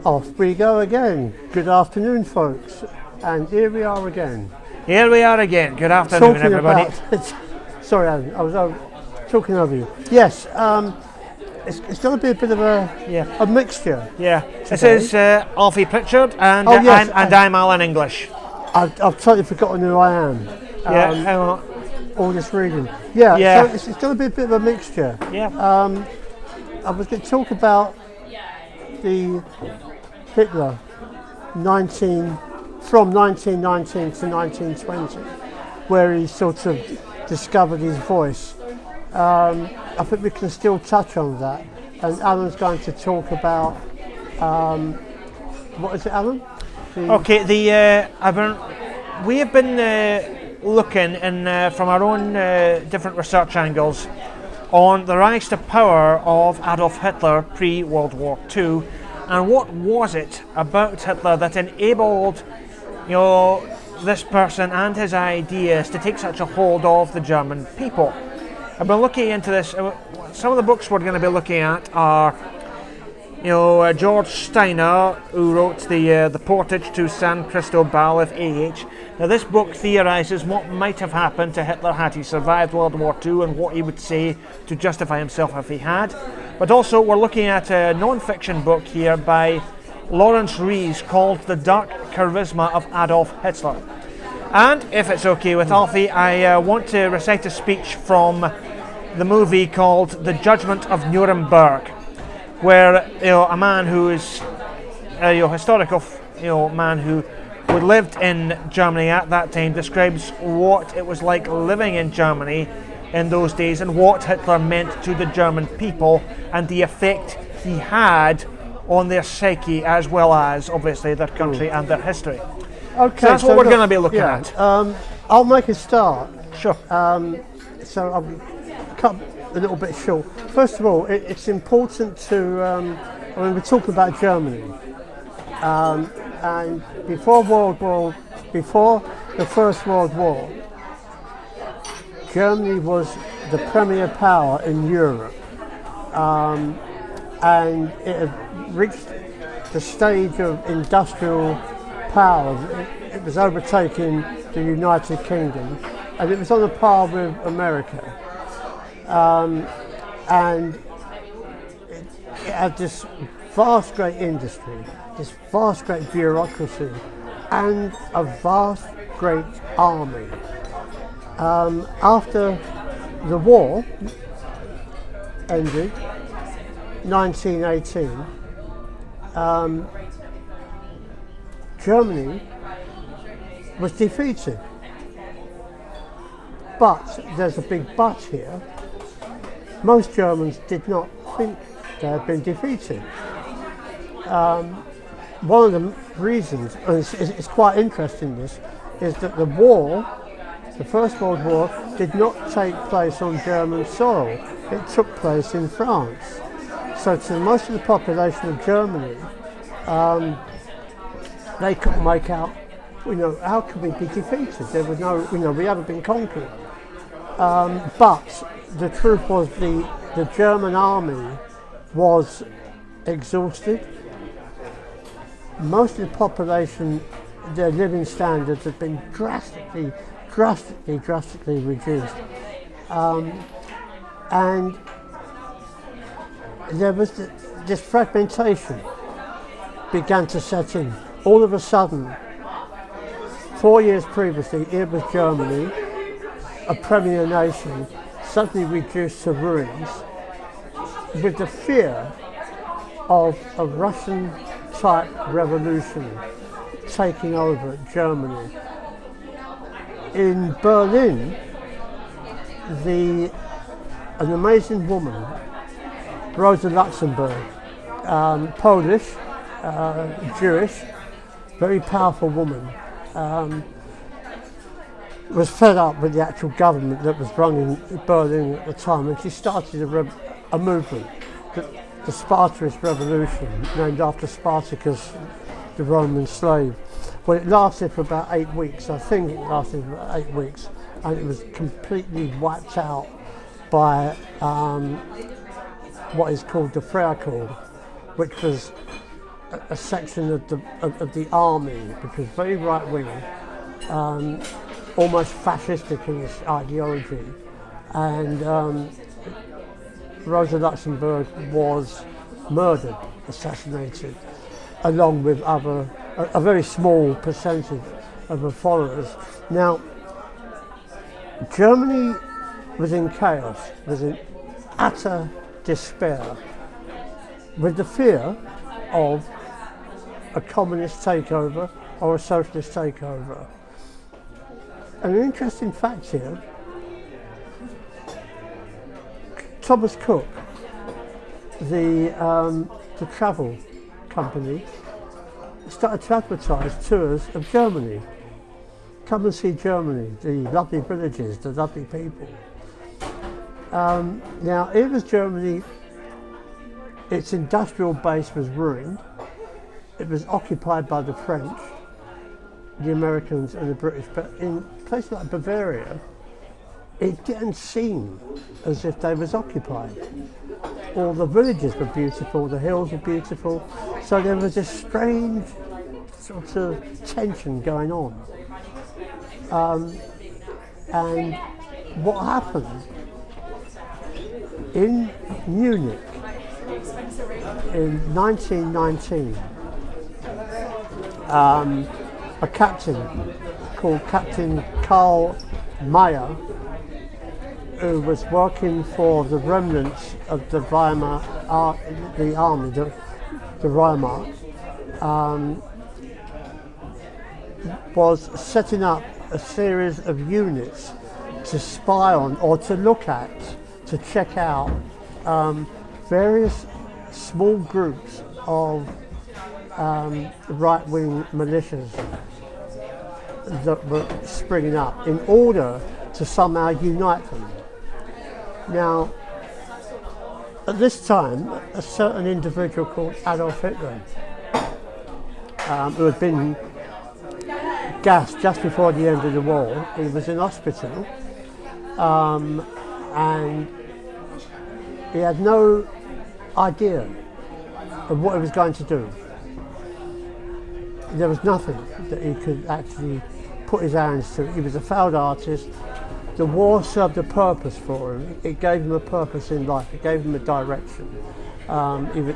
Off we go again. Good afternoon, folks. And here we are again. Here we are again. Good afternoon, Talking everybody. Sorry, Alan, I was talking over you. Yes, it's going to be a bit of a mixture. Yeah, today. this is Alfie Pritchard, and I'm Alan English. I've totally forgotten who I am. All this reading. So it's going to be a bit of a mixture. Yeah. I was going to talk about the Hitler from 1919 to 1920, where he sort of discovered his voice. I think we can still touch on that, and Alan's going to talk about what is it, Alan? We have been looking from our own different research angles on the rise to power of Adolf Hitler pre-World War II, and what was it about Hitler that enabled, this person and his ideas to take such a hold of the German people. I've been looking into this. Some of the books we're going to be looking at are, George Steiner, who wrote the Portage to San Cristobal of A.H. Now, this book theorises what might have happened to Hitler had he survived World War II and what he would say to justify himself if he had. But also, we're looking at a non-fiction book here by Lawrence Rees called The Dark Charisma of Adolf Hitler. And, if it's okay with Alfie, I want to recite a speech from the movie called The Judgment of Nuremberg, where a man who is a historical man who lived in Germany at that time describes what it was like living in Germany in those days and what Hitler meant to the German people and the effect he had on their psyche as well as obviously their country and their history. Okay, so that's what we're going to be looking at. I'll make a start. Sure. So I'll cut a little bit short. First of all, it's important to, we're talking about Germany, and before the First World War, Germany was the premier power in Europe, and it had reached the stage of industrial power. It was overtaking the United Kingdom, and it was on a par with America. And it had this vast, great industry, this vast, great bureaucracy, and a vast, great army. After the war ended, 1918, Germany was defeated. But there's a big but here. Most Germans did not think they had been defeated. One of the reasons, and it's quite interesting this, is that the First World War did not take place on German soil. It took place in France. So to most of the population of Germany, they couldn't make out, how could we be defeated? There was no, we haven't been conquered. But the truth was the German army was exhausted. Most of the population, their living standards had been drastically reduced. And there was this fragmentation began to set in. All of a sudden, 4 years previously, it was Germany, a premier nation, suddenly reduced to ruins, with the fear of a Russian-type revolution taking over Germany. In Berlin, an amazing woman, Rosa Luxemburg, Polish, Jewish, very powerful woman, was fed up with the actual government that was running Berlin at the time, and she started a movement, the Spartacist Revolution, named after Spartacus, the Roman slave. Well, it lasted for about 8 weeks. I think it lasted for about 8 weeks, and it was completely wiped out by what is called the Freikorps, which was a section of the army, which was very right-wing, almost fascistic in its ideology, and Rosa Luxemburg was murdered, assassinated, along with a very small percentage of her followers. Now, Germany was in chaos, was in utter despair, with the fear of a communist takeover or a socialist takeover. And an interesting fact here, Thomas Cook, the travel company, started to advertise tours of Germany. Come and see Germany, the lovely villages, the lovely people. Now, it was Germany, its industrial base was ruined. It was occupied by the French, the Americans and the British, but in places like Bavaria, it didn't seem as if they was occupied. All the villages were beautiful, the hills were beautiful, so there was this strange sort of tension going on. And what happened in Munich in 1919, a captain called Captain Karl Meyer, who was working for the remnants of the Weimar, the army, the Weimar, was setting up a series of units to spy on or to look at, to check out various small groups of right-wing militias that were springing up in order to somehow unite them. Now, at this time, a certain individual called Adolf Hitler, who had been gassed just before the end of the war, he was in hospital, and he had no idea of what he was going to do. There was nothing that he could actually put his hands to. He was a failed artist. The war served a purpose for him. It gave him a purpose in life. It gave him a direction.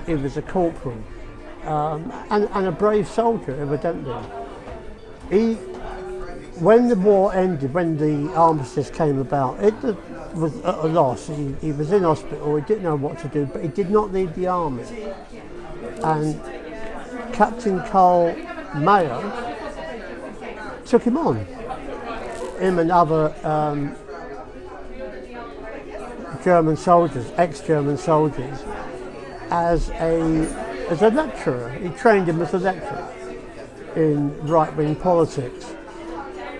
He was a corporal and a brave soldier, evidently. When the war ended, when the armistice came about, it was at a loss. He was in hospital. He didn't know what to do, but he did not leave the army. And Captain Karl Meyer took him on. Him and other German soldiers, ex-German soldiers, as a lecturer. He trained him as a lecturer in right-wing politics,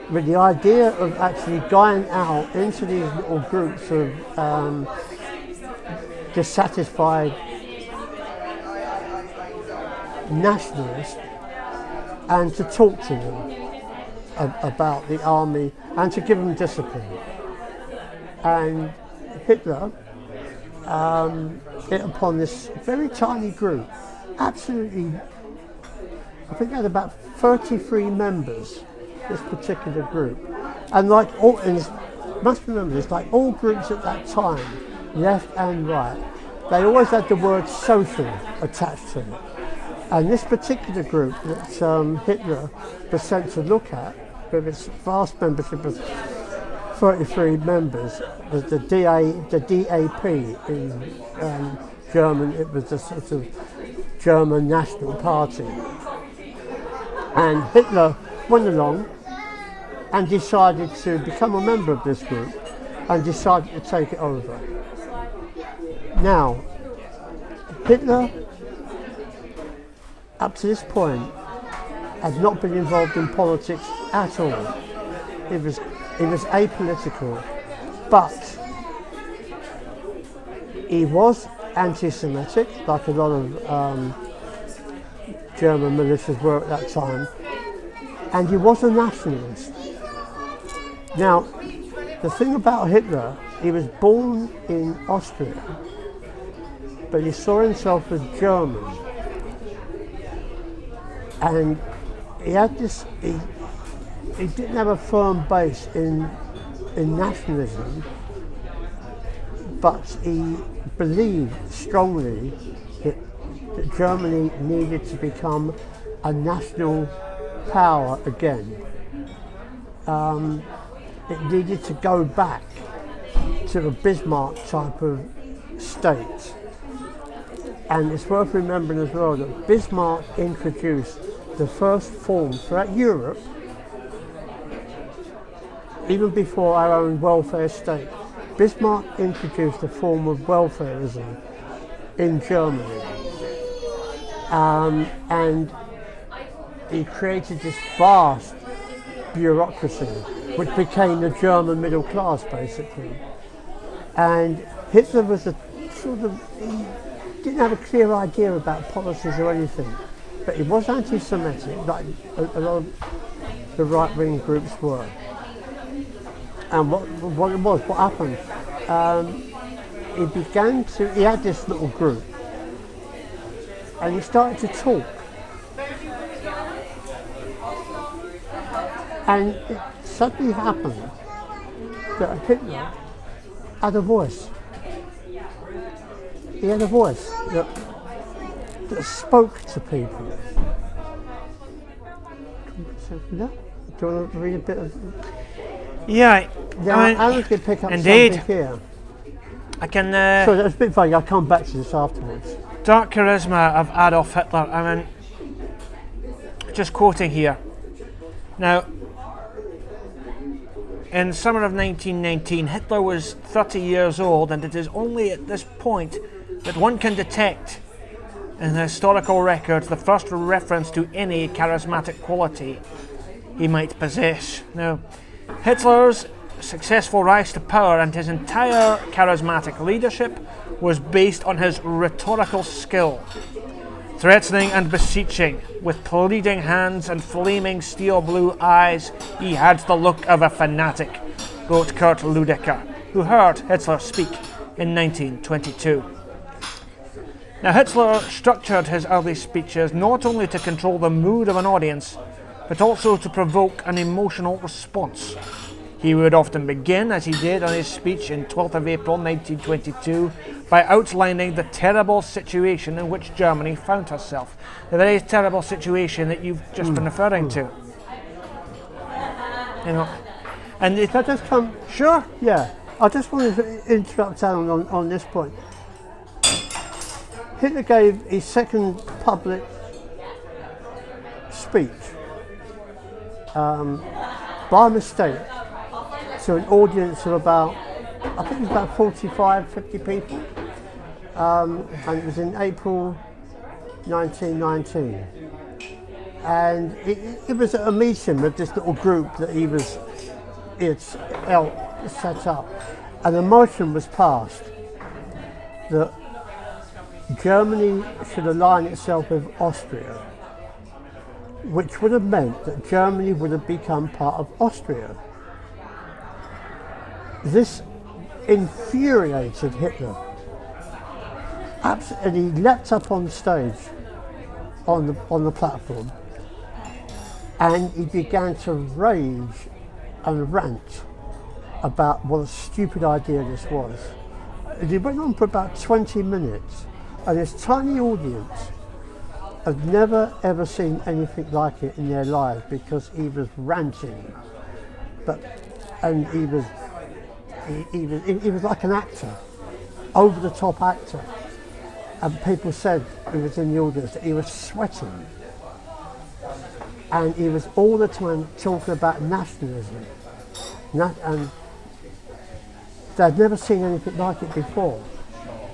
with the idea of actually going out into these little groups of dissatisfied nationalists and to talk to them about the army and to give them discipline. And Hitler hit upon this very tiny group, absolutely, I think they had about 33 members, this particular group. And like all, and must remember this, like all groups at that time, left and right, they always had the word social attached to it. And this particular group that Hitler was sent to look at, with its vast membership of 33 members, was the DAP in German. It was the sort of German National Party. And Hitler went along and decided to become a member of this group and decided to take it over. Now, Hitler, up to this point, had not been involved in politics at all. He was apolitical, but he was anti-Semitic, like a lot of German militias were at that time, and he was a nationalist. Now, the thing about Hitler, he was born in Austria, but he saw himself as German. And he had this, he didn't have a firm base in nationalism, but he believed strongly that Germany needed to become a national power again. It needed to go back to a Bismarck type of state. And it's worth remembering as well that Bismarck introduced the first form throughout Europe, even before our own welfare state. Bismarck introduced a form of welfarism in Germany. And he created this vast bureaucracy, which became the German middle class, basically. And Hitler was a sort of, he didn't have a clear idea about policies or anything, but he was anti-Semitic, like a lot of the right-wing groups were. And what happened? He had this little group, and he started to talk. And it suddenly happened that Hitler had a voice. He had a voice that spoke to people. Do you want to read a bit of? Yeah, Alan can pick up indeed. something here. I can. Sorry, that's a bit vague. I'll come back to this afterwards. Dark Charisma of Adolf Hitler. I mean, just quoting here. Now, in the summer of 1919, Hitler was 30 years old, and it is only at this point that one can detect in the historical records the first reference to any charismatic quality he might possess. Now, Hitler's successful rise to power and his entire charismatic leadership was based on his rhetorical skill. Threatening and beseeching, with pleading hands and flaming steel blue eyes, he had the look of a fanatic, wrote Kurt Ludecker, who heard Hitler speak in 1922. Now, Hitler structured his early speeches not only to control the mood of an audience, but also to provoke an emotional response. He would often begin, as he did on his speech in 12th of April 1922, by outlining the terrible situation in which Germany found herself. The very terrible situation that you've just been referring to. You know, and Can I just come? Sure. Yeah, I just wanted to interrupt Alan on this point. Hitler gave his second public speech by mistake to an audience of about, I think it was about 45, 50 people, and it was in April 1919. And it was a meeting with this little group that he had set up, and a motion was passed that Germany should align itself with Austria, which would have meant that Germany would have become part of Austria. This infuriated Hitler. And he leapt up on stage, on the platform, and he began to rage and rant about what a stupid idea this was. And he went on for about 20 minutes, and this tiny audience had never ever seen anything like it in their lives, because he was ranting, and he was like an actor, over the top actor. And people said, who was in the audience, that he was sweating. And he was all the time talking about nationalism. And they'd never seen anything like it before.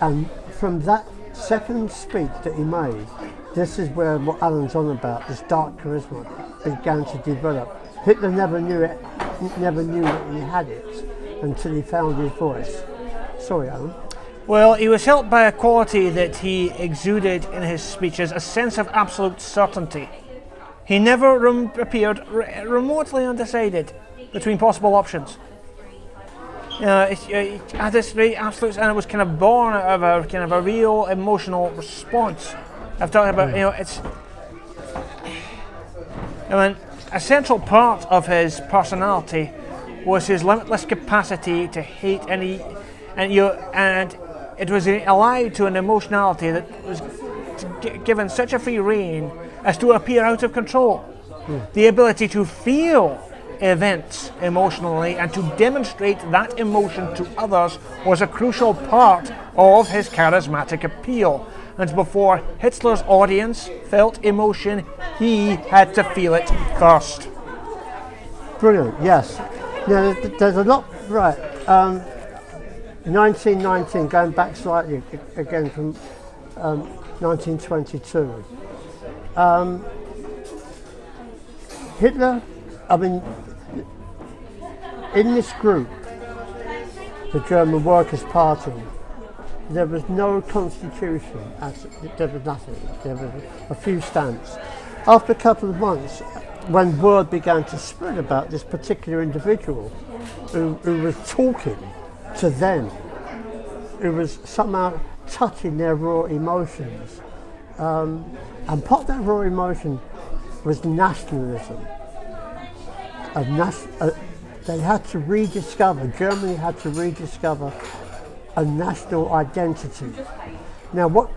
And from that second speech that he made, this is where what Alan's on about, this dark charisma, began to develop. Hitler never knew that he had it until he found his voice. Sorry, Alan. Well, he was helped by a quality that he exuded in his speeches, a sense of absolute certainty. He never appeared remotely undecided between possible options. It had this very absolute, and it was kind of born out of a real emotional response. I've talked about, I mean, a central part of his personality was his limitless capacity to hate, and it was allied to an emotionality that was given such a free rein as to appear out of control. The ability to feel events emotionally and to demonstrate that emotion to others was a crucial part of his charismatic appeal. And before Hitler's audience felt emotion, he had to feel it first. Brilliant, yes. Now, there's a lot, right. 1919, going back slightly again from 1922. Hitler, I mean, in this group, the German Workers' Party, there was no constitution, there was nothing, there were a few stamps. After a couple of months, when word began to spread about this particular individual who was talking to them, who was somehow touching their raw emotions, and part of that raw emotion was nationalism. They had to rediscover, Germany had to rediscover a national identity. Now, what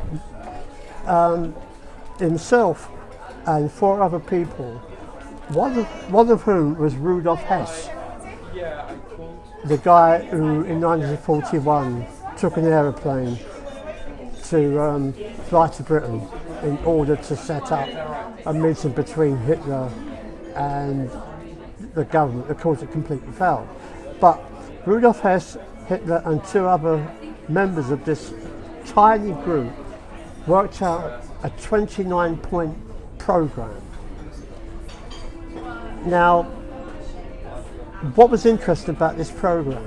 himself and 4 other people, one of whom was Rudolf Hess, the guy who in 1941 took an aeroplane to fly to Britain in order to set up a meeting between Hitler and the government. Of course, it completely failed. But Rudolf Hess, Hitler and 2 other members of this tiny group worked out a 29-point program. Now, what was interesting about this program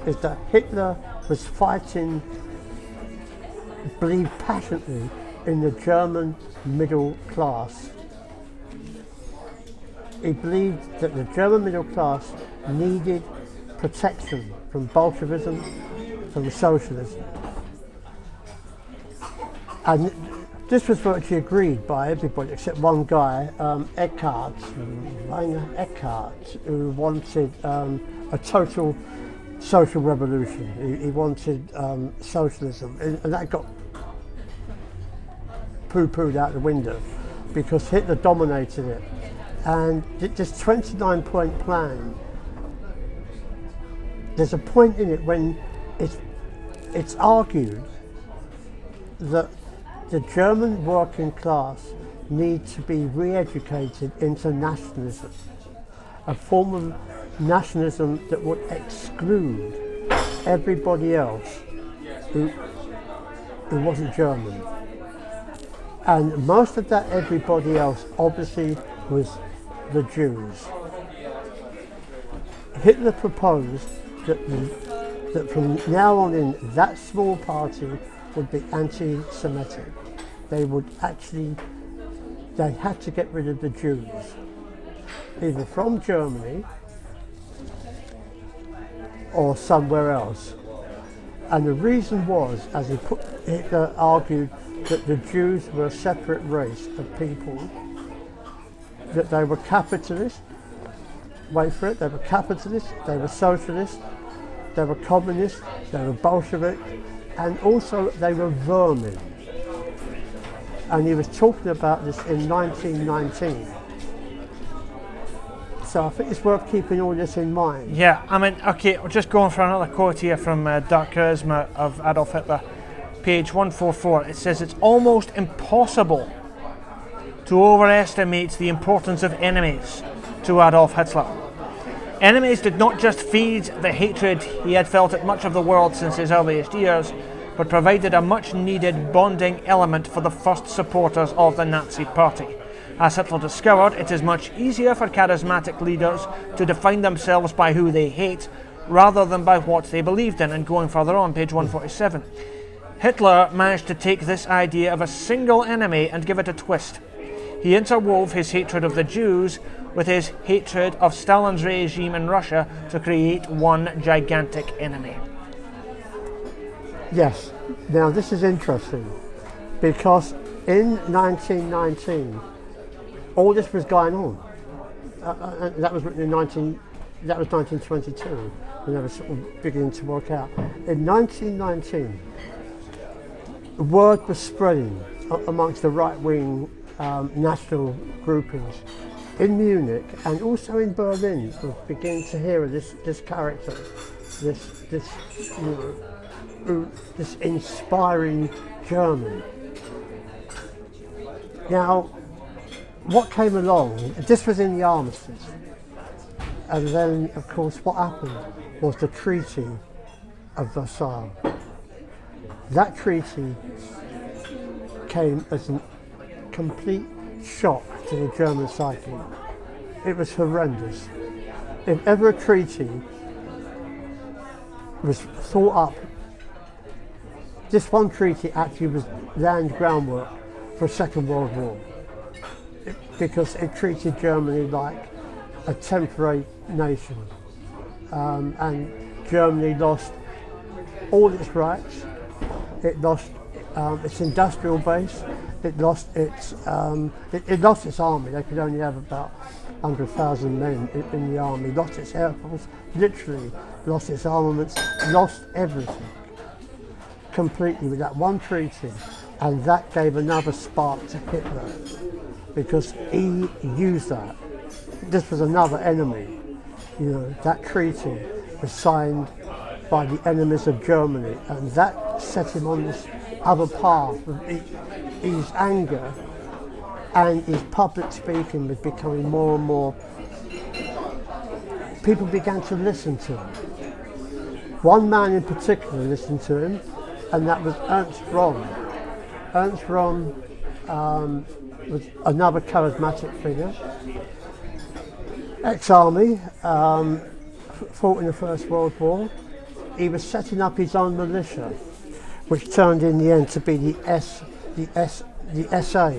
is that Hitler was fighting, believed passionately in the German middle class. He believed that the German middle class needed protection from Bolshevism, from socialism. And this was virtually agreed by everybody except one guy, Weimar Eckhart, who wanted a total social revolution. He wanted socialism, and that got poo-pooed out the window because Hitler dominated it. And this 29-point plan, there's a point in it when it's argued that the German working class need to be re-educated into nationalism, a form of nationalism that would exclude everybody else who wasn't German. And most of that everybody else obviously was the Jews. Hitler proposed that from now on in, that small party would be anti-Semitic. They had to get rid of the Jews, either from Germany or somewhere else. And the reason was, as Hitler argued, that the Jews were a separate race of people, that they were capitalists, wait for it, they were capitalists, they were socialists, they were communists, they were Bolshevik, and also they were vermin. And he was talking about this in 1919. So I think it's worth keeping all this in mind. Yeah, I mean, okay, we're just going for another quote here from Dark Charisma of Adolf Hitler, page 144. It says, "It's almost impossible to overestimate the importance of enemies to Adolf Hitler. Enemies did not just feed the hatred he had felt at much of the world since his earliest years, but provided a much-needed bonding element for the first supporters of the Nazi Party. As Hitler discovered, it is much easier for charismatic leaders to define themselves by who they hate, rather than by what they believed in." And going further on, page 147, Hitler managed to take this idea of a single enemy and give it a twist. He interwove his hatred of the Jews with his hatred of Stalin's regime in Russia to create one gigantic enemy. Yes, now this is interesting because in 1919 all this was going on. And that was written in 1922, when they were sort of beginning to work out. In 1919, the word was spreading amongst the right-wing national groupings in Munich and also in Berlin. Was beginning to hear of this character, this inspiring German. Now, what came along? This was in the armistice, and then, of course, what happened was the Treaty of Versailles. That treaty came as a complete shock to the German psyche. It was horrendous. If ever a treaty was thought up, this one treaty actually was laying groundwork for a Second World War, because it treated Germany like a temporary nation, and Germany lost all its rights. It lost its industrial base. It lost its army. They could only have about 100,000 men in the army. Lost its air force. Literally lost its armaments. Lost everything completely with that one treaty, and that gave another spark to Hitler, because he used that. This was another enemy. You know, that treaty was signed by the enemies of Germany, and that set him on this other path. His anger and his public speaking was becoming more and more. People began to listen to him. One man in particular listened to him, and that was Ernst Röhm. Ernst Röhm was another charismatic figure, ex-army, fought in the First World War. He was setting up his own militia, which turned in the end to be the SA.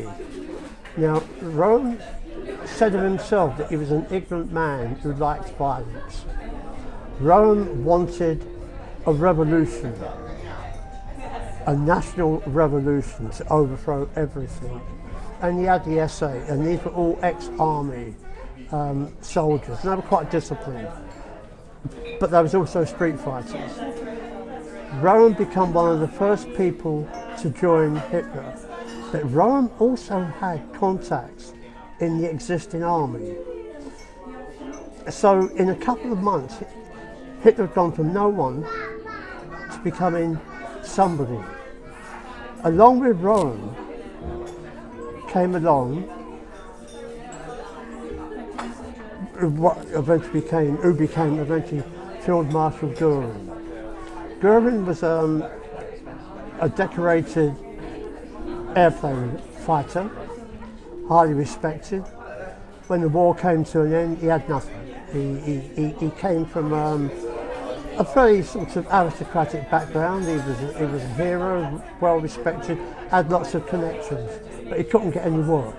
Now, Röhm said of himself that he was an ignorant man who liked violence. Röhm wanted a revolution, a national revolution to overthrow everything. And he had the SA, and these were all ex-army soldiers, and they were quite disciplined. But there was also street fighters. Röhm became one of the first people to join Hitler. But Röhm also had contacts in the existing army. So in a couple of months, Hitler had gone from no one to becoming somebody. Along with Röhm came along who became eventually Field Marshal Göring. Göring was a decorated airplane fighter, highly respected. When the war came to an end, he had nothing. He came from a very sort of aristocratic background. He was a hero, well respected, had lots of connections, but he couldn't get any work.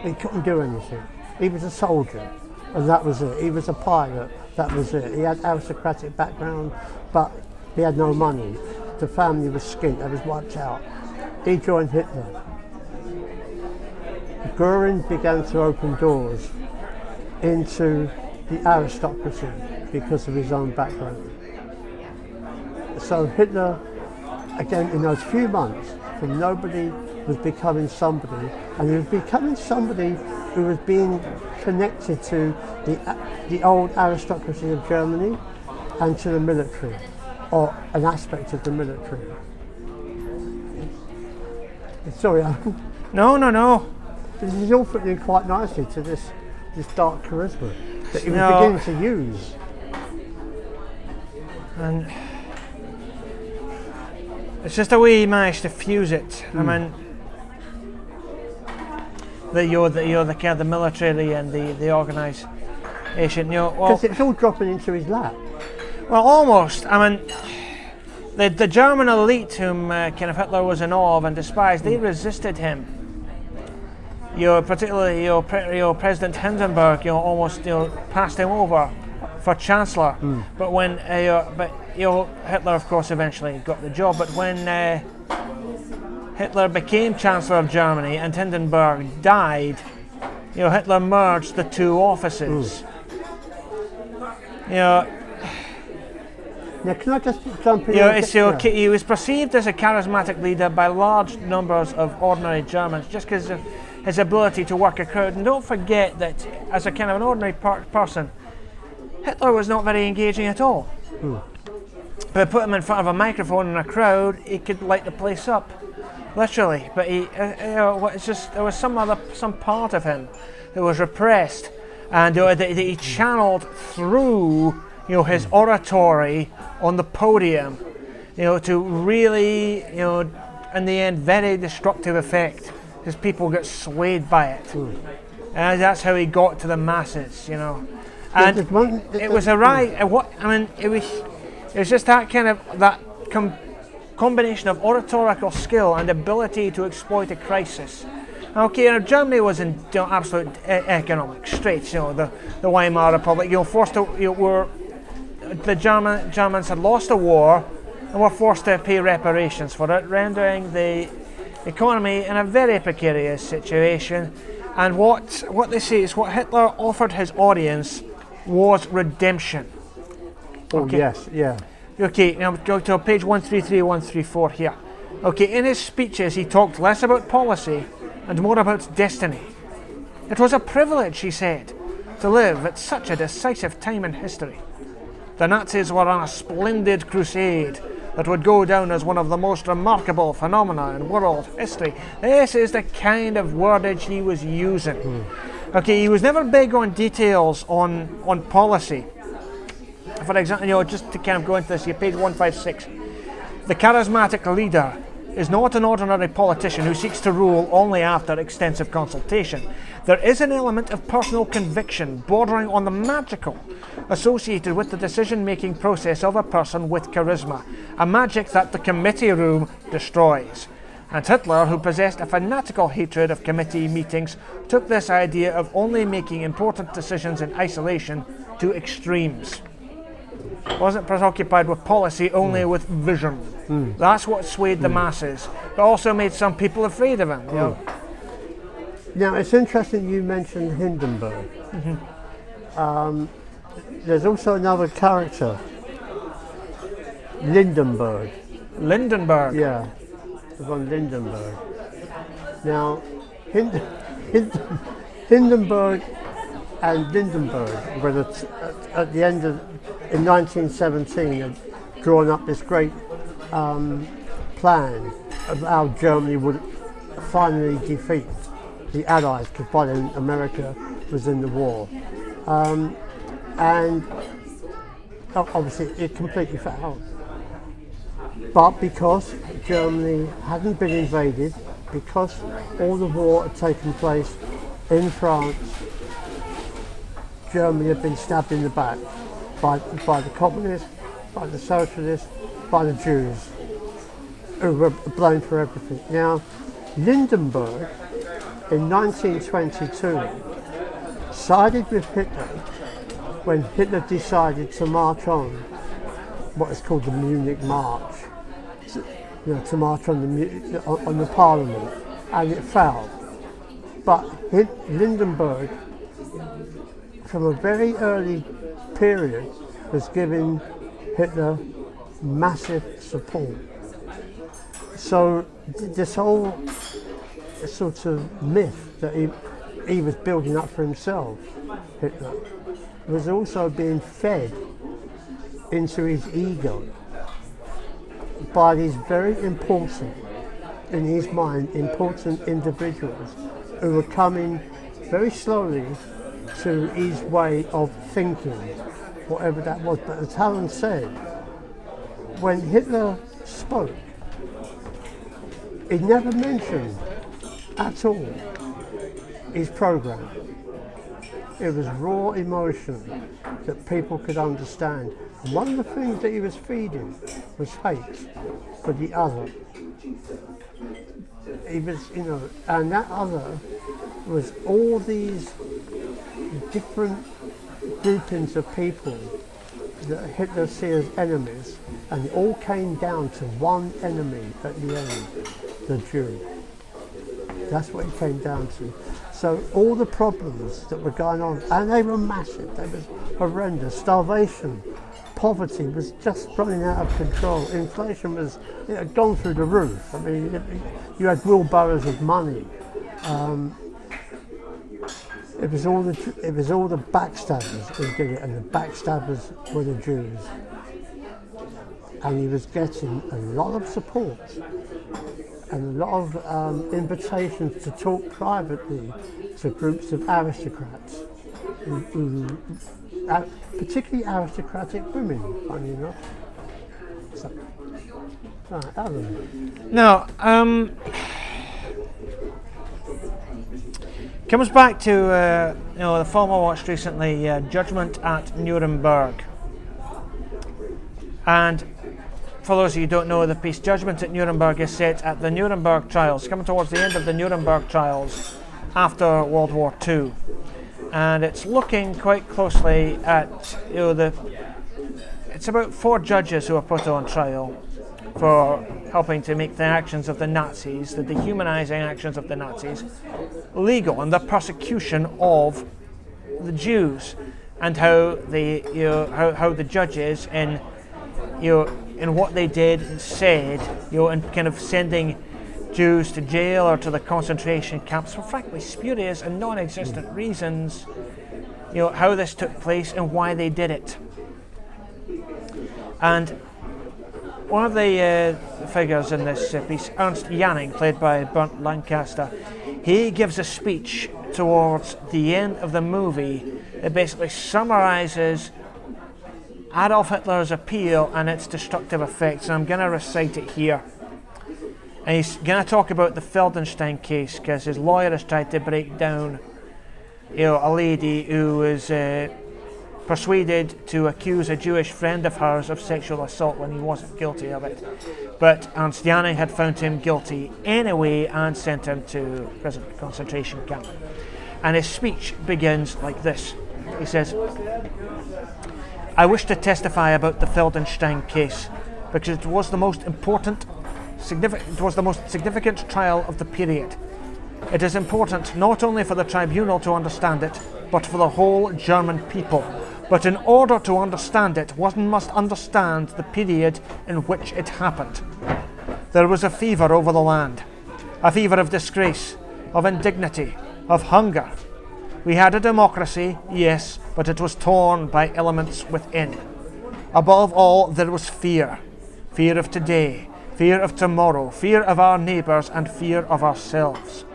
He couldn't do anything. He was a soldier, and that was it. He was a pilot, that was it. He had aristocratic background, but he had no money. The family was skint, they was wiped out. He joined Hitler. Göring began to open doors into the aristocracy because of his own background. So Hitler, again, in those few months, from nobody was becoming somebody, and he was becoming somebody who was being connected to the old aristocracy of Germany and to the military, or an aspect of the military. Sorry, No. this is all fitting quite nicely to this dark charisma that he was beginning to use. And it's just the way he managed to fuse it. I mean, the kind of the military and the organisation. Because it's all dropping into his lap. Well, almost. I mean, the German elite, whom kind of Hitler was in awe of and despised, they resisted him. Particularly President Hindenburg, almost passed him over for Chancellor. But when Hitler, of course, eventually got the job. But when Hitler became Chancellor of Germany and Hindenburg died, Hitler merged the two offices. You know, Now, can I just jump in? he was perceived as a charismatic leader by large numbers of ordinary Germans just because of his ability to work a crowd. And don't forget that as a kind of an ordinary person, Hitler was not very engaging at all. But put him in front of a microphone in a crowd, he could light the place up, literally. But it's just there was some part of him that was repressed, and that he channeled through his oratory on the podium, to really, in the end, very destructive effect, because people get swayed by it, and that's how he got to the masses, And it was a right. It was just that kind of combination of oratorical skill and ability to exploit a crisis. Okay, Germany was in absolute economic straits. The Weimar Republic, the Germans had lost a war and were forced to pay reparations for it, rendering the economy in a very precarious situation. And what they say is what Hitler offered his audience was redemption. Okay. Oh, yes, yeah. Okay, now go to page 133, 134 here. Okay, in his speeches he talked less about policy and more about destiny. It was a privilege, he said, to live at such a decisive time in history. The Nazis were on a splendid crusade that would go down as one of the most remarkable phenomena in world history. This is the kind of wordage he was using. Okay, he was never big on details on policy. For example, just to kind of go into this, page 156. The charismatic leader is not an ordinary politician who seeks to rule only after extensive consultation. There is an element of personal conviction bordering on the magical associated with the decision-making process of a person with charisma, a magic that the committee room destroys. And Hitler, who possessed a fanatical hatred of committee meetings, took this idea of only making important decisions in isolation to extremes. Wasn't preoccupied with policy, only with vision. That's what swayed the masses, but also made some people afraid of him. Now, it's interesting you mentioned Hindenburg. There's also another character, Lindenburg. Lindenburg? Yeah, von Lindenburg. Now, Hindenburg and Lindenburg were at the end of, in 1917, had drawn up this great plan of how Germany would finally defeat the Allies, because by then America was in the war. And obviously it completely failed. But because Germany hadn't been invaded, because all the war had taken place in France, Germany had been stabbed in the back by the communists, by the socialists, by the Jews, who were blamed for everything. Now, Lindenburg in 1922 sided with Hitler when Hitler decided to march on what is called the Munich March, to march on the Parliament, and it failed. But Lindenburg, from a very early period, was giving Hitler massive support. So this whole sort of myth that he was building up for himself, Hitler, was also being fed into his ego by these very important, in his mind, important individuals who were coming very slowly to his way of thinking, whatever that was. But as Alan said, when Hitler spoke, he never mentioned at all his program. It was raw emotion that people could understand. And one of the things that he was feeding was hate for the other. He was, and that other was all these different groupings of people that Hitler see as enemies, and it all came down to one enemy at the end, the Jew. That's what it came down to. So all the problems that were going on, and they were massive, they were horrendous. Starvation, poverty was just running out of control. Inflation was, it had gone through the roof. I mean, you had wheelbarrows of money. It was all the backstabbers who did it, and the backstabbers were the Jews. And he was getting a lot of support and a lot of invitations to talk privately to groups of aristocrats, particularly aristocratic women, funny enough. So, right, Alan. Now, comes back to the film I watched recently, Judgment at Nuremberg. And for those of you who don't know the piece, Judgment at Nuremberg is set at the Nuremberg trials, coming towards the end of the Nuremberg trials after World War II. And it's looking quite closely at, it's about 4 judges who are put on trial for helping to make the actions of the Nazis, the dehumanizing actions of the Nazis, legal, and the persecution of the Jews, and how the judges in what they did and said, and kind of sending Jews to jail or to the concentration camps for frankly spurious and non-existent reasons, how this took place and why they did it. And one of the figures in this piece, Ernst Janning, played by Bernd Lancaster, he gives a speech towards the end of the movie that basically summarizes Adolf Hitler's appeal and its destructive effects. And I'm going to recite it here. And he's going to talk about the Feldenstein case, because his lawyer has tried to break down a lady who was persuaded to accuse a Jewish friend of hers of sexual assault when he wasn't guilty of it. But Ernst Janning had found him guilty anyway and sent him to prison concentration camp. And his speech begins like this. He says, "I wish to testify about the Feldenstein case because it was the most significant trial of the period. It is important not only for the tribunal to understand it, but for the whole German people. But in order to understand it, one must understand the period in which it happened. There was a fever over the land, a fever of disgrace, of indignity, of hunger. We had a democracy, yes, but it was torn by elements within. Above all, there was fear. Fear of today, fear of tomorrow, fear of our neighbours, and fear of ourselves.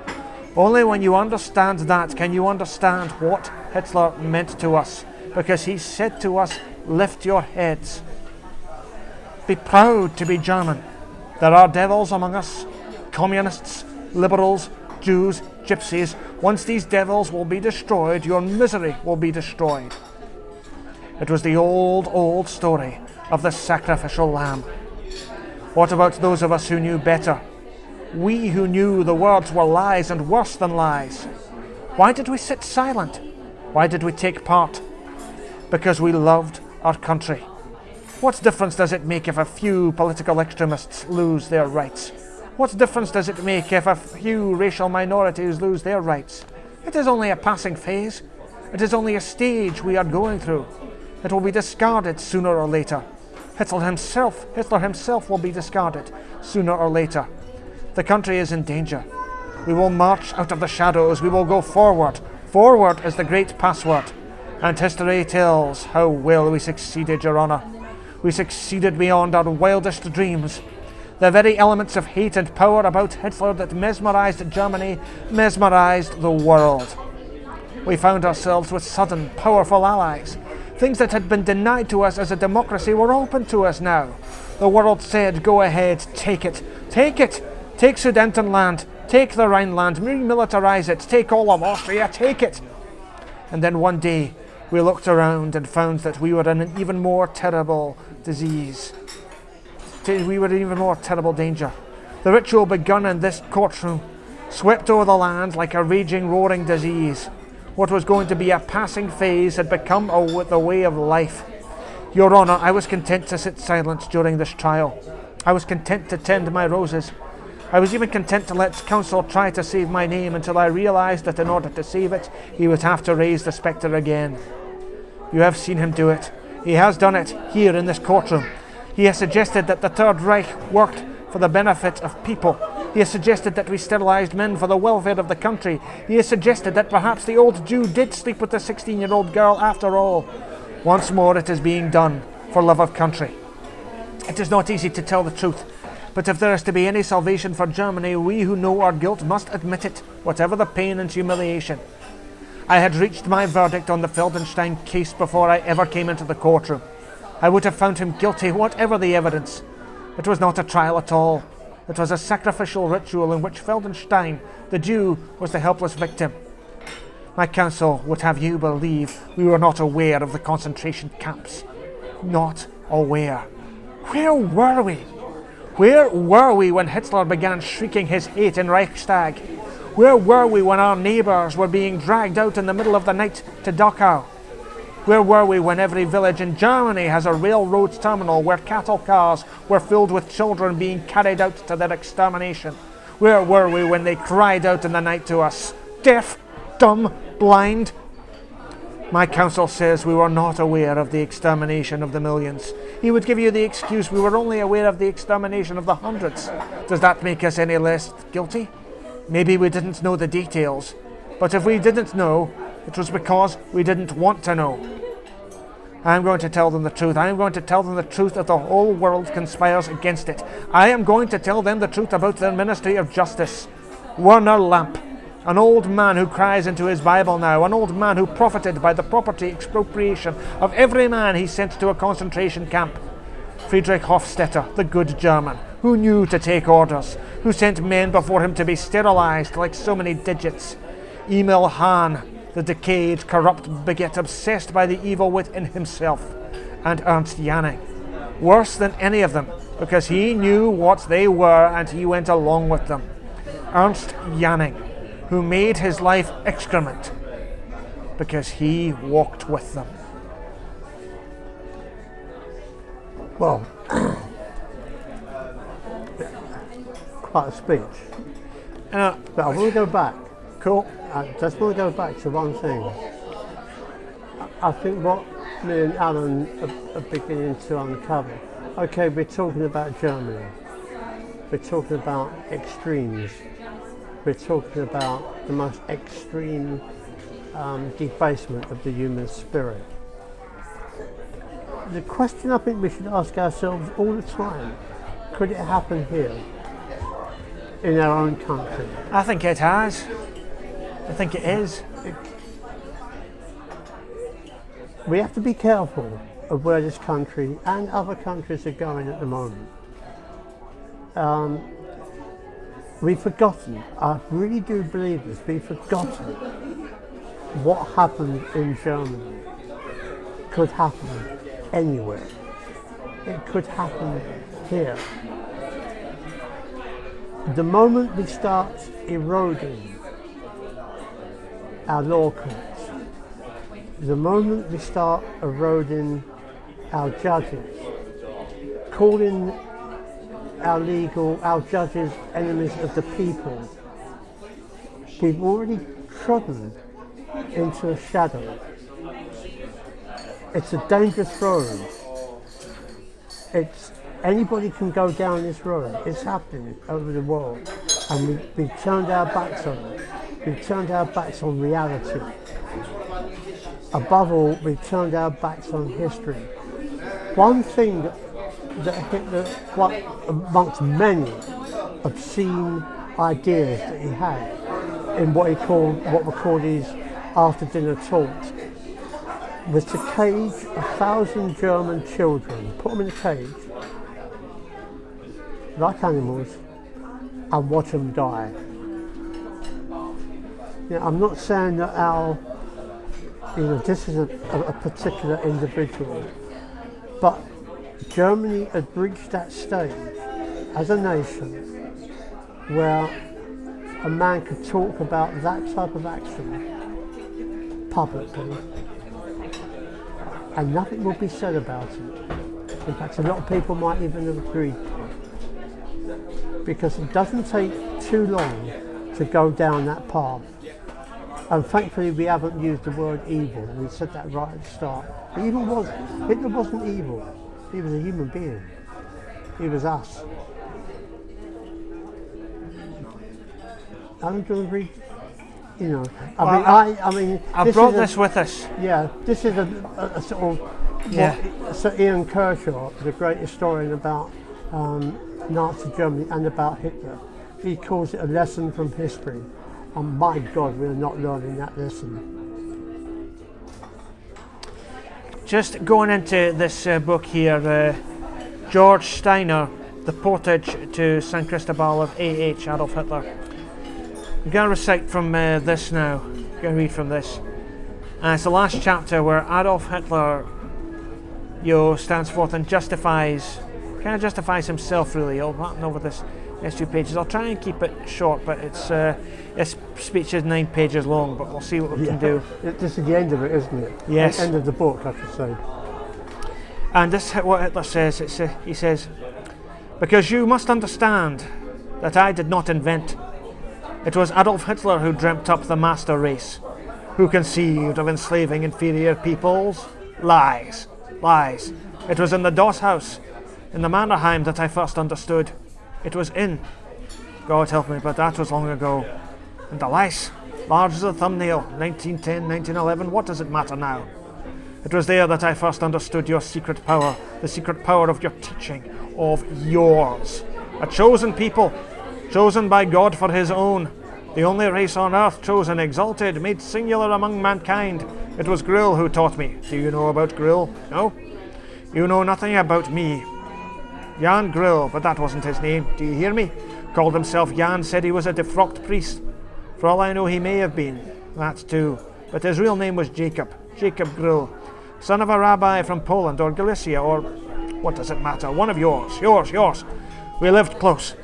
Only when you understand that can you understand what Hitler meant to us, because he said to us, 'Lift your heads. Be proud to be German. There are devils among us, communists, liberals, Jews, gypsies. Once these devils will be destroyed, your misery will be destroyed.' It was the old story of the sacrificial lamb. What about those of us who knew better? We who knew the words were lies and worse than lies. Why did we sit silent? Why did we take part? Because we loved our country. What difference does it make if a few political extremists lose their rights? What difference does it make if a few racial minorities lose their rights? It is only a passing phase. It is only a stage we are going through. It will be discarded sooner or later. Hitler himself will be discarded sooner or later. The country is in danger. We will march out of the shadows. We will go forward. Forward is the great password. And history tells how well we succeeded, Your Honour. We succeeded beyond our wildest dreams. The very elements of hate and power about Hitler that mesmerised Germany mesmerised the world. We found ourselves with sudden, powerful allies. Things that had been denied to us as a democracy were open to us now. The world said, go ahead, take it. Take it. Take Sudetenland. Take the Rhineland. Remilitarize it. Take all of Austria. Take it. And then one day, we looked around and found that we were in an even more terrible disease. We were in even more terrible danger. The ritual begun in this courtroom swept over the land like a raging, roaring disease. What was going to be a passing phase had become the way of life. Your Honour, I was content to sit silent during this trial. I was content to tend my roses. I was even content to let counsel try to save my name until I realized that in order to save it, he would have to raise the spectre again. You have seen him do it. He has done it here in this courtroom. He has suggested that the Third Reich worked for the benefit of people. He has suggested that we sterilized men for the welfare of the country. He has suggested that perhaps the old Jew did sleep with the 16-year-old girl after all. Once more it is being done for love of country. It is not easy to tell the truth, but if there is to be any salvation for Germany, we who know our guilt must admit it, whatever the pain and humiliation. I had reached my verdict on the Feldenstein case before I ever came into the courtroom. I would have found him guilty, whatever the evidence. It was not a trial at all. It was a sacrificial ritual in which Feldenstein, the Jew, was the helpless victim. My counsel would have you believe we were not aware of the concentration camps. Not aware. Where were we? Where were we when Hitler began shrieking his hate in Reichstag? Where were we when our neighbours were being dragged out in the middle of the night to Dachau? Where were we when every village in Germany has a railroad terminal where cattle cars were filled with children being carried out to their extermination? Where were we when they cried out in the night to us, deaf, dumb, blind? My counsel says we were not aware of the extermination of the millions. He would give you the excuse we were only aware of the extermination of the hundreds. Does that make us any less guilty? Maybe we didn't know the details, but if we didn't know, it was because we didn't want to know. I am going to tell them the truth. I am going to tell them the truth if the whole world conspires against it. I am going to tell them the truth about their Ministry of Justice. Werner Lamp, an old man who cries into his Bible now, an old man who profited by the property expropriation of every man he sent to a concentration camp. Friedrich Hofstetter, the good German, who knew to take orders, who sent men before him to be sterilized like so many digits. Emil Hahn, the decayed, corrupt bigot obsessed by the evil within himself. And Ernst Janning, worse than any of them, because he knew what they were and he went along with them. Ernst Janning, who made his life excrement because he walked with them. Well, quite a speech. But I want to go back. Cool. I just want to go back to one thing. I think what me and Alan are beginning to uncover. Okay, we're talking about Germany. We're talking about extremes. We're talking about the most extreme debasement of the human spirit. The question I think we should ask ourselves all the time, could it happen here in our own country? I think it has. I think it is. We have to be careful of where this country and other countries are going at the moment. We've forgotten, I really do believe this, we've forgotten what happened in Germany could happen anywhere. It could happen here. The moment we start eroding our law courts, the moment we start eroding our judges, calling our judges enemies of the people, we've already trodden into a shadow. It's a dangerous road. Anybody can go down this road. It's happening over the world, and we've turned our backs on it. We've turned our backs on reality. Above all, we've turned our backs on history. One thing that Hitler, amongst many obscene ideas that he had in what were called his after-dinner talks, was to cage 1,000 German children, put them in a cage, like animals, and watch them die. Now, I'm not saying that this is a particular individual, but Germany had reached that stage as a nation where a man could talk about that type of action publicly and nothing will be said about it. In fact, a lot of people might even have agreed to it because it doesn't take too long to go down that path. And thankfully we haven't used the word evil. We said that right at the start. Hitler wasn't evil. He was a human being. He was us. Alan, do you want to read? You know, I brought this with us. Yeah, this is a sort of. Yeah. So Ian Kershaw, the great historian about Nazi Germany and about Hitler, he calls it a lesson from history. And my God, we're not learning that lesson. Just going into this book here, George Steiner, The Portage to San Cristobal of A.H. Adolf Hitler. I'm going to recite from this now. I'm going to read from this. And it's the last chapter where Adolf Hitler stands forth and justifies himself really. I'll happen over this next few pages. I'll try and keep it short, but this speech is 9 pages long, but we'll see what we can do. This is the end of it, isn't it? Yes. The end of the book, I should say. And this is what Hitler says. He says, "Because you must understand that I did not invent. It was Adolf Hitler who dreamt up the master race, who conceived of enslaving inferior peoples. Lies. Lies. It was in the Doss house, in the Mannerheim, that I first understood. It was in. God help me, but that was long ago. And the lice, large as a thumbnail, 1910, 1911, what does it matter now? It was there that I first understood your secret power, the secret power of your teaching, of yours. A chosen people, chosen by God for his own. The only race on earth chosen, exalted, made singular among mankind. It was Grill who taught me. Do you know about Grill? No? You know nothing about me. Jan Grill, but that wasn't his name. Do you hear me? Called himself Jan, said he was a defrocked priest. For all I know, he may have been. That too. But his real name was Jacob. Jacob Grill. Son of a rabbi from Poland or Galicia or... what does it matter? One of yours. Yours. We lived close.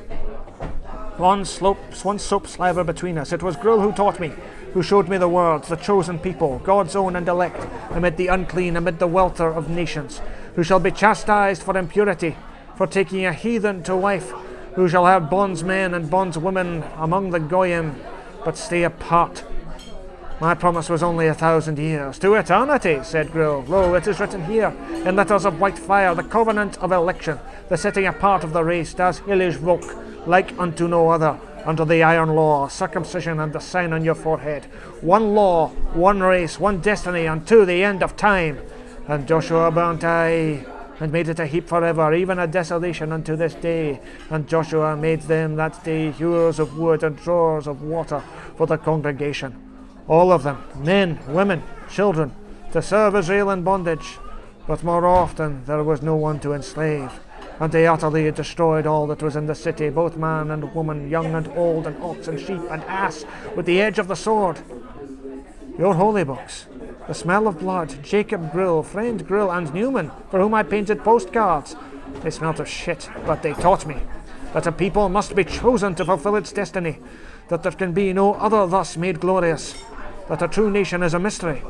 One soap sliver between us. It was Grill who taught me, who showed me the words, the chosen people, God's own and elect, amid the unclean, amid the welter of nations, who shall be chastised for impurity, for taking a heathen to wife, who shall have bondsmen and bondswomen among the Goyim, but stay apart. My promise was only 1,000 years. To eternity, said Grill. Lo, it is written here, in letters of white fire, the covenant of election, the setting apart of the race, das Heilige Volk, like unto no other, under the iron law, circumcision and the sign on your forehead. One law, one race, one destiny, unto the end of time. And Joshua burnt Ai, and made it a heap forever, even a desolation unto this day. And Joshua made them that day hewers of wood and drawers of water for the congregation. All of them, men, women, children, to serve Israel in bondage. But more often there was no one to enslave. And they utterly destroyed all that was in the city, both man and woman, young and old, and ox and sheep and ass, with the edge of the sword. Your holy books, the smell of blood, Jacob Grill, friend Grill, and Newman, for whom I painted postcards. They smelt of shit, but they taught me that a people must be chosen to fulfill its destiny, that there can be no other thus made glorious, that a true nation is a mystery,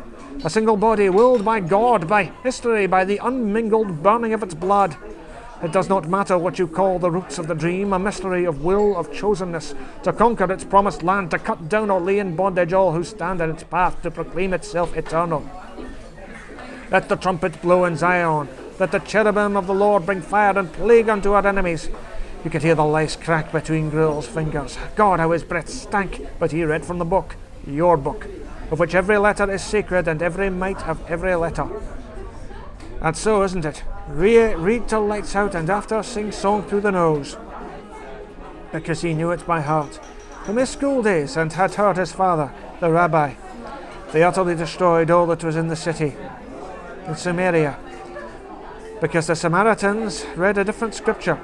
a single body willed by God, by history, by the unmingled burning of its blood. It does not matter what you call the roots of the dream, a mystery of will, of chosenness, to conquer its promised land, to cut down or lay in bondage all who stand in its path, to proclaim itself eternal. Let the trumpet blow in Zion, let the cherubim of the Lord bring fire and plague unto our enemies. You could hear the lice crack between Grill's fingers. God, how his breath stank, but he read from the book, your book, of which every letter is sacred and every mite of every letter. That's so, isn't it? Read till lights out and after sing song through the nose. Because he knew it by heart from his school days and had heard his father, the rabbi. They utterly destroyed all that was in the city, in Samaria, because the Samaritans read a different scripture,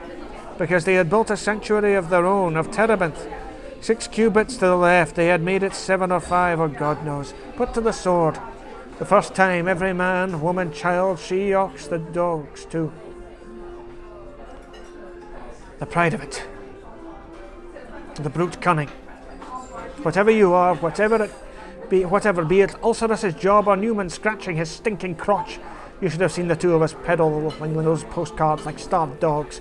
because they had built a sanctuary of their own, of terebinth, 6 cubits to the left. They had made it 7 or 5, or God knows. Put to the sword. The first time, every man, woman, child, she, ox, the dogs too. The pride of it. The brute cunning. Whatever you are, whatever be it Ulcerus's job or Newman scratching his stinking crotch, you should have seen the two of us peddle those postcards like starved dogs.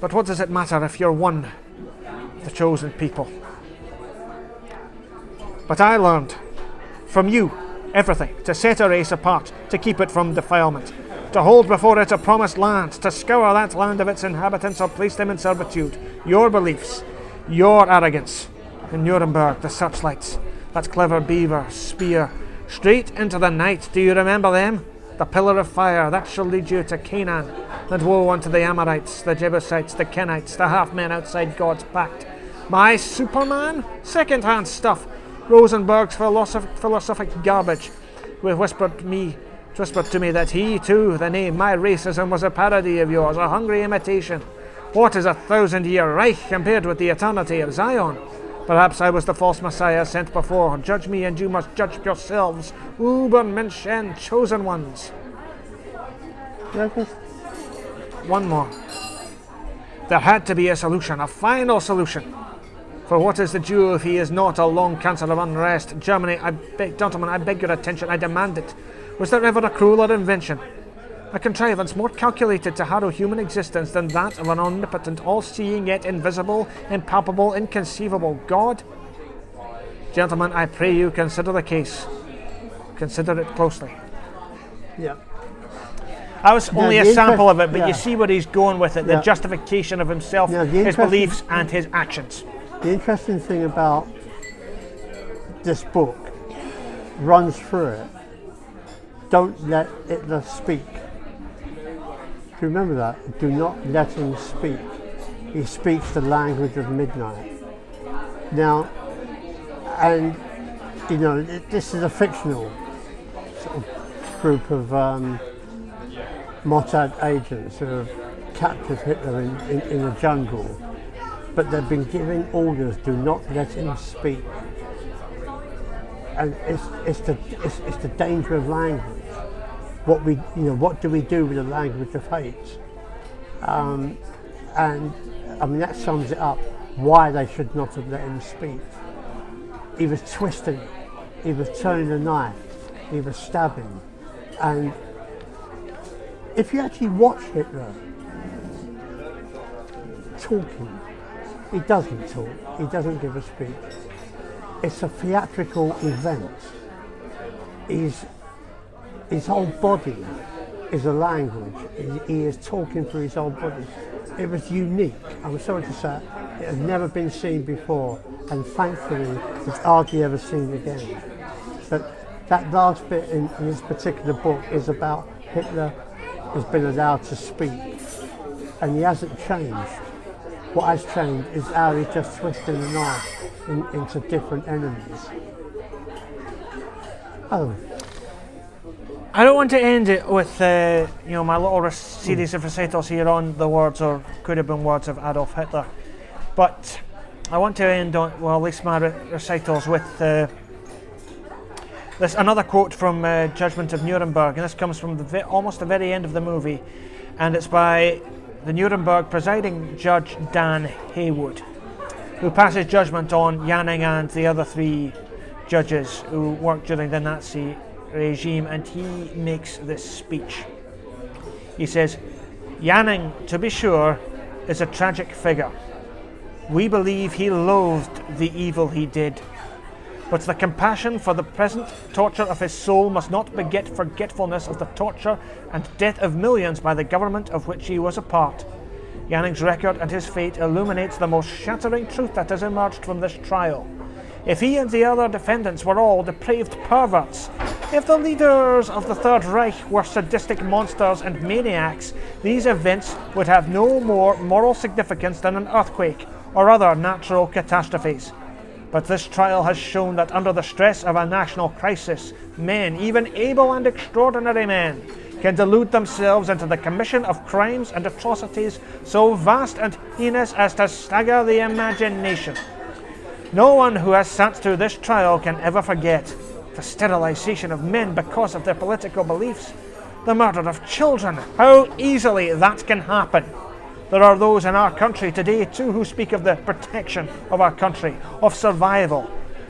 But what does it matter if you're one? the chosen people. But I learned from you everything, to set a race apart, to keep it from defilement, to hold before it a promised land, to scour that land of its inhabitants or place them in servitude. Your beliefs, your arrogance. In Nuremberg, the searchlights, that clever beaver, spear, straight into the night. Do you remember them? The pillar of fire, that shall lead you to Canaan. And woe unto the Amorites, the Jebusites, the Kenites, the half-men outside God's pact. My Superman? Second-hand stuff. Rosenberg's philosophic garbage. Whispered to me that he, too, the name, my racism, was a parody of yours, a hungry imitation. What is 1,000-year Reich compared with the eternity of Zion? Perhaps I was the false Messiah sent before. Judge me, and you must judge yourselves, Übermenschen, chosen ones. One more. There had to be a solution, a final solution. For what is the Jew if he is not a long cancer of unrest? Germany, gentlemen, I beg your attention, I demand it. Was there ever a crueler invention? A contrivance more calculated to harrow human existence than that of an omnipotent, all-seeing yet invisible, impalpable, inconceivable God? Gentlemen, I pray you consider the case. Consider it closely. Yeah. That was only a sample of it, but yeah. You see where he's going with it, the Yeah. justification of himself, his beliefs and his actions. The interesting thing about this book runs through it. Don't let Hitler speak. Do you remember that? Do not let him speak. He speaks the language of midnight. Now, and you know, this is a fictional sort of group of Mossad agents who have captured Hitler in the jungle, but they've been giving orders: do not let him speak. And it's the danger of language. What do we do with the language of hate? And I mean, that sums it up. Why they should not have let him speak. He was twisting, he was turning the knife, he was stabbing, and if you actually watch Hitler talking, he doesn't talk. He doesn't give a speech. It's a theatrical event. His whole body is a language. He is talking through his whole body. It was unique. I'm sorry to say it had never been seen before, and thankfully it's hardly ever seen again. But that last bit in this particular book is about Hitler has been allowed to speak, and he hasn't changed. What has changed is how he's just twisting the knife into different enemies. Oh. I don't want to end it with my little series of recitals here on the words, or could have been words, of Adolf Hitler, but I want to end on, well, at least my recitals with this another quote from Judgment of Nuremberg, and this comes from almost the very end of the movie, and it's by the Nuremberg presiding judge Dan Haywood, who passes judgment on Janning and the other 3 judges who worked during the Nazi regime, and he makes this speech. He says, "Janning, to be sure, is a tragic figure. We believe he loathed the evil he did. But the compassion for the present torture of his soul must not beget forgetfulness of the torture and death of millions by the government of which he was a part. Janning's record and his fate illuminates the most shattering truth that has emerged from this trial. If he and the other defendants were all depraved perverts, if the leaders of the Third Reich were sadistic monsters and maniacs, these events would have no more moral significance than an earthquake or other natural catastrophes. But this trial has shown that under the stress of a national crisis, men, even able and extraordinary men, can delude themselves into the commission of crimes and atrocities so vast and heinous as to stagger the imagination. No one who has sat through this trial can ever forget the sterilization of men because of their political beliefs, the murder of children, how easily that can happen. There are those in our country today too who speak of the protection of our country, of survival.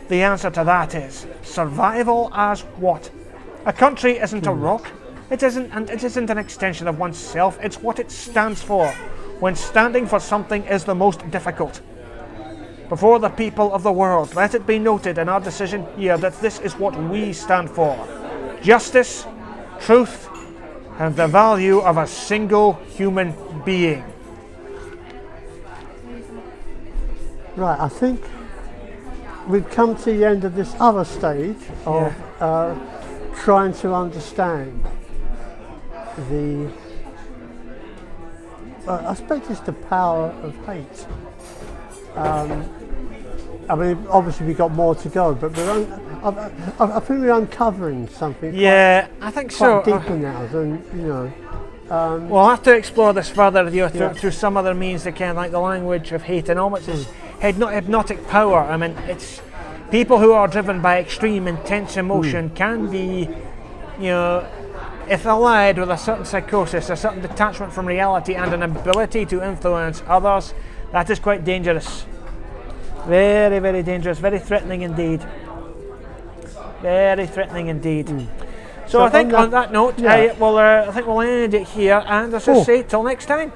The answer to that is, survival as what? A country isn't a rock. It isn't an extension of oneself. It's what it stands for, when standing for something is the most difficult. before the people of the world. Let it be noted in our decision here that this is what we stand for: justice, truth, and the value of a single human being. Right, I think we've come to the end of this other stage of trying to understand the, I suppose it's the power of hate. I mean, obviously we've got more to go, but I think we're uncovering something I think so. quite deeper now than, you know. We'll have to explore this further through some other means, again, like the language of hate and almost this hypnotic power. I mean, it's people who are driven by extreme, intense emotion can be, you know, if allied with a certain psychosis, a certain detachment from reality, and an ability to influence others, that is quite dangerous. Very, very dangerous. Very threatening indeed. Very threatening indeed. So I think on that note, I think we'll end it here, and as I say, till next time.